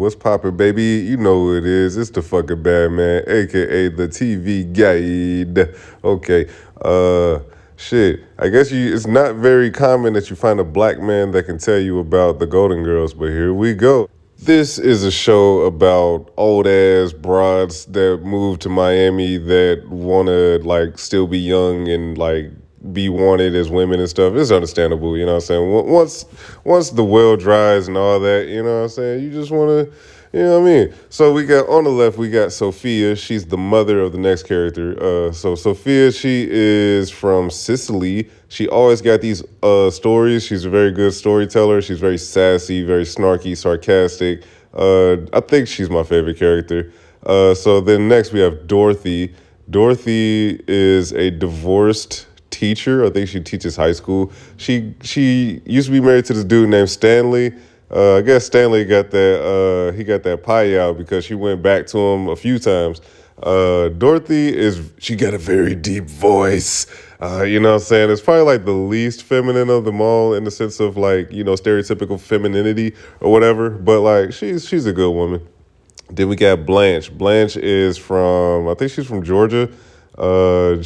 what's poppin', baby? You know who it is. It's the fucking bad man, aka the TV guide. Okay. Shit. I guess it's not very common that you find a black man that can tell you about the Golden Girls, but here we go. This is a show about old ass broads that move to Miami that wanna like still be young and like be wanted as women and stuff. It's understandable, you know what I'm saying? Once the well dries and all that, you know what I'm saying? You just wanna, you know what I mean? So we got on the left, we got Sophia. She's the mother of the next character. So Sophia, she is from Sicily. She always got these stories. She's a very good storyteller. She's very sassy, very snarky, sarcastic. I think she's my favorite character. So then next we have Dorothy. Dorothy is a divorced teacher. I think she teaches high school. She used to be married to this dude named Stanley. I guess Stanley got that he got that pie out because she went back to him a few times. Dorothy she got a very deep voice. You know what I'm saying? It's probably like the least feminine of them all in the sense of like, you know, stereotypical femininity or whatever. But like she's a good woman. Then we got Blanche. Blanche is I think she's from Georgia. There's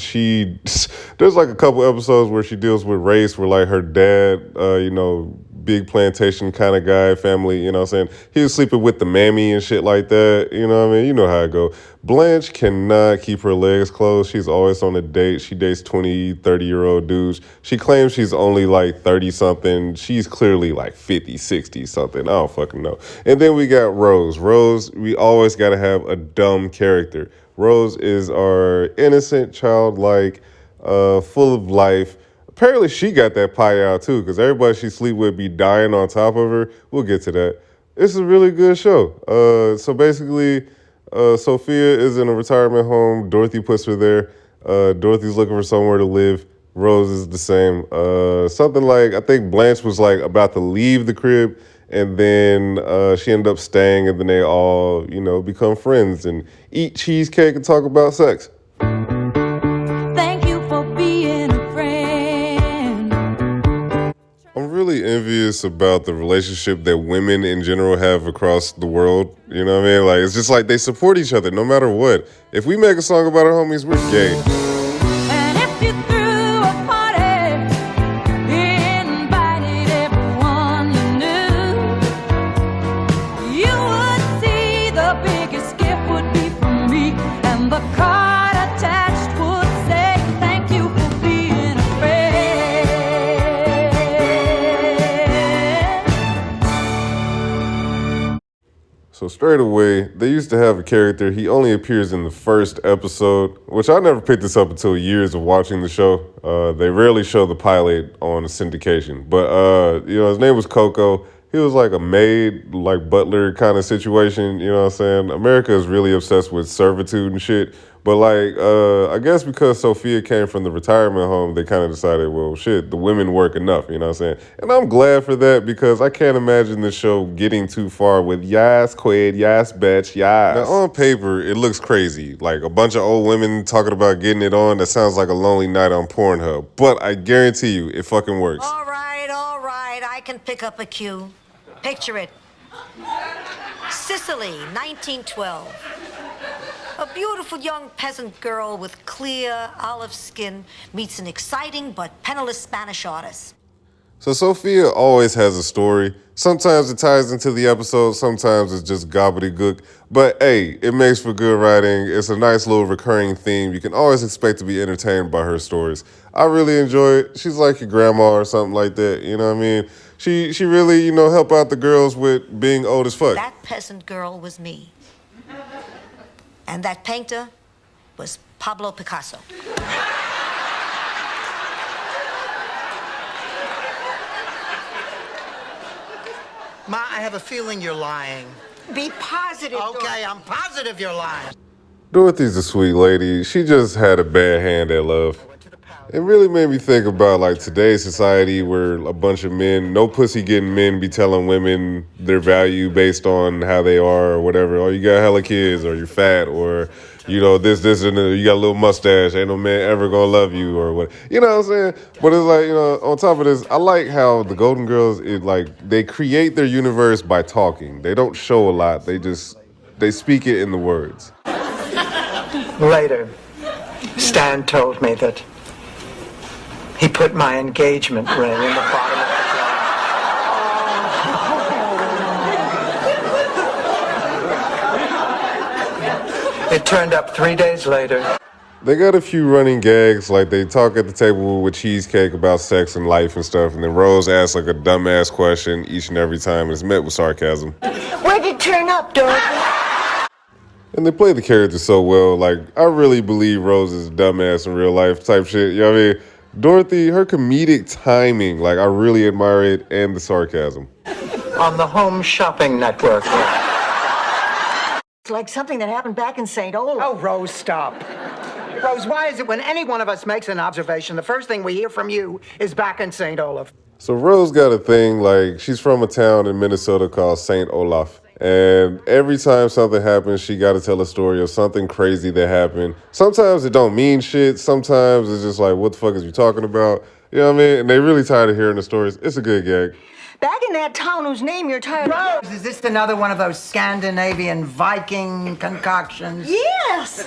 like a couple episodes where she deals with race, where like her dad, you know, big plantation kind of guy, family, you know what I'm saying? He was sleeping with the mammy and shit like that, you know what I mean? You know how it go. Blanche cannot keep her legs closed. She's always on a date. She dates 20, 30-year-old dudes. She claims she's only like 30-something. She's clearly like 50, 60-something. I don't fucking know. And then we got Rose. Rose, we always got to have a dumb character. Rose is our innocent, childlike, full of life. Apparently she got that pie out too, because everybody she sleep with be dying on top of her. We'll get to that. It's a really good show. So basically, Sophia is in a retirement home. Dorothy puts her there. Dorothy's looking for somewhere to live. Rose is the same. Something like, I think Blanche was like about to leave the crib, and then she ended up staying, and then they all, you know, become friends and eat cheesecake and talk about sex. Thank you for being a friend. I'm really envious about the relationship that women in general have across the world. You know what I mean? Like, it's just like they support each other no matter what. If we make a song about our homies, we're gay. And if you threw a party, invited everyone you knew, you would see the biggest gift would be from me, and the card attached would say, thank you for being a friend. So straight away, they used to have a character. He only appears in the first episode, which I never picked this up until years of watching the show. They rarely show the pilot on syndication. But, you know, his name was Coco. He was like a maid, like butler kind of situation, you know what I'm saying? America is really obsessed with servitude and shit. But like, I guess because Sophia came from the retirement home, they kind of decided, well, shit, the women work enough, you know what I'm saying? And I'm glad for that because I can't imagine the show getting too far with yas, quid, yas, bitch, yas. Now, on paper, it looks crazy. Like a bunch of old women talking about getting it on. That sounds like a lonely night on Pornhub. But I guarantee you, it fucking works. All right. I can pick up a cue. Picture it. Sicily, 1912. A beautiful young peasant girl with clear olive skin meets an exciting but penniless Spanish artist. So Sophia always has a story. Sometimes it ties into the episode, sometimes it's just gobbledygook. But hey, it makes for good writing. It's a nice little recurring theme. You can always expect to be entertained by her stories. I really enjoy it. She's like your grandma or something like that, you know what I mean? She really, you know, help out the girls with being old as fuck. That peasant girl was me. And that painter was Pablo Picasso. Ma, I have a feeling you're lying. Be positive. Okay, I'm positive you're lying. Dorothy's a sweet lady. She just had a bad hand at love. It really made me think about like today's society where a bunch of men, no pussy getting men be telling women their value based on how they are or whatever. Oh, you got hella kids or you're fat or, you know, this, and you got a little mustache. Ain't no man ever gonna love you or what. You know what I'm saying? But it's like, you know, on top of this, I like how the Golden Girls, they create their universe by talking. They don't show a lot. They speak it in the words. Later, Stan told me that he put my engagement ring in the bottom of the jar. It turned up 3 days later. They got a few running gags, like they talk at the table with Cheesecake about sex and life and stuff, and then Rose asks like a dumbass question each and every time, and it's met with sarcasm. Where'd it turn up, Dorothy? And they play the characters so well. Like, I really believe Rose is a dumbass in real life type shit. You know what I mean? Dorothy, her comedic timing, like, I really admire it, and the sarcasm. On the Home Shopping Network. It's like something that happened back in St. Olaf. Oh, Rose, stop. Rose, why is it when any one of us makes an observation, the first thing we hear from you is back in St. Olaf? So Rose got a thing, like, she's from a town in Minnesota called St. Olaf. And every time something happens, she got to tell a story of something crazy that happened. Sometimes it don't mean shit. Sometimes it's just like, what the fuck is you talking about? You know what I mean? And they really tired of hearing the stories. It's a good gag. Back in that town whose name you're tired of. Rose, is this another one of those Scandinavian Viking concoctions? Yes!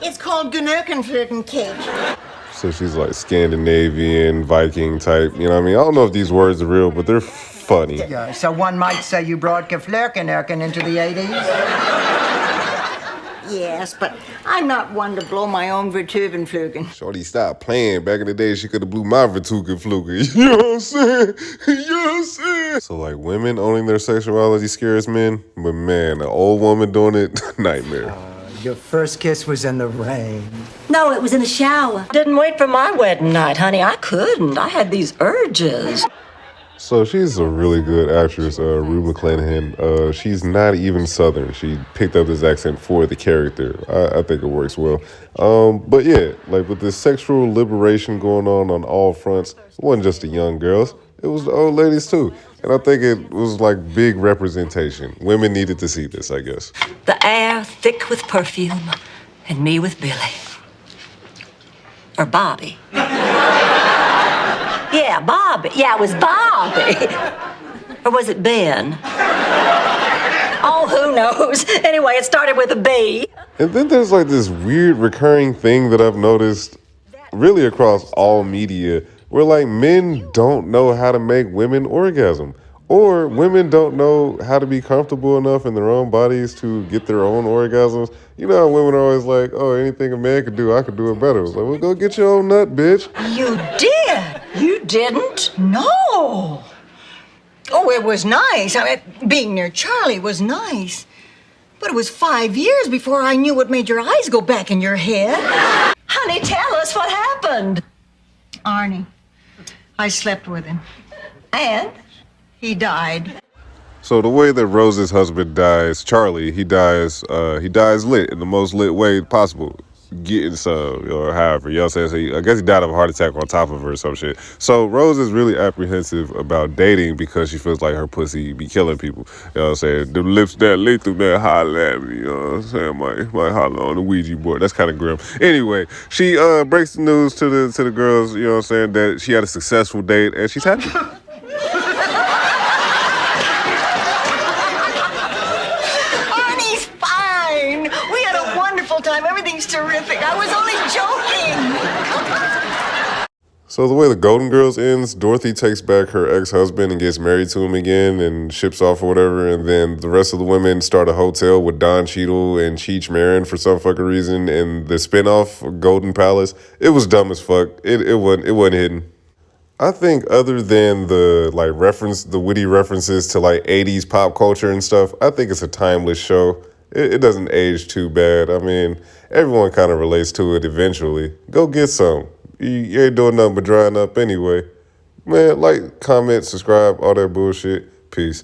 It's called Gnurkenflirten cake. So she's like Scandinavian, Viking type. You know what I mean? I don't know if these words are real, but they're funny. Yeah, so one might say you brought Geflerkenerken into the 80s? Yes, but I'm not one to blow my own Vertuvenflügen. Shorty, stop playing. Back in the day, she could have blew my Vertugenfluge. You know what I'm saying? You know what I'm saying? So, like, women owning their sexuality scares men. But, man, an old woman doing it, nightmare. Your first kiss was in the rain. No, it was in the shower. Didn't wait for my wedding night, honey. I couldn't. I had these urges. So she's a really good actress, Rue McClanahan. She's not even Southern. She picked up this accent for the character. I think it works well. But yeah, like with this sexual liberation going on all fronts, it wasn't just the young girls. It was the old ladies too. And I think it was like big representation. Women needed to see this, I guess. The air thick with perfume, and me with Billy. Or Bobby. Yeah, Bobby. Yeah, it was Bobby. Or was it Ben? Oh, who knows? Anyway, it started with a B. And then there's like this weird recurring thing that I've noticed really across all media where like men don't know how to make women orgasm. Or women don't know how to be comfortable enough in their own bodies to get their own orgasms. You know how women are always like, oh, anything a man could do, I could do it better. It's like, well, go get your own nut, bitch. You did? You didn't? No. Oh, it was nice. I mean, being near Charlie was nice. But it was 5 years before I knew what made your eyes go back in your head. Honey, tell us what happened. Arnie. I slept with him. And? He died. So the way that Rose's husband dies, Charlie, he dies lit in the most lit way possible. Getting some, or however, you know what I'm saying? So I guess he died of a heart attack on top of her or some shit. So Rose is really apprehensive about dating because she feels like her pussy be killing people. You know what I'm saying? The lips that lethal that holler at me, you know what I'm saying? Might holler on the Ouija board. That's kind of grim. Anyway, she breaks the news to the girls, you know what I'm saying, that she had a successful date and she's happy. Arnie's fine. We had a wonderful time. Everything's terrific. I was only joking. So the way the Golden Girls ends, Dorothy takes back her ex-husband and gets married to him again and ships off or whatever, and then the rest of the women start a hotel with Don Cheadle and Cheech Marin for some fucking reason, and the spinoff, Golden Palace, it was dumb as fuck. It wasn't hidden. I think other than the witty references to like 80s pop culture and stuff, I think it's a timeless show. It doesn't age too bad. I mean, everyone kind of relates to it eventually. Go get some. You ain't doing nothing but drying up anyway. Man, like, comment, subscribe, all that bullshit. Peace.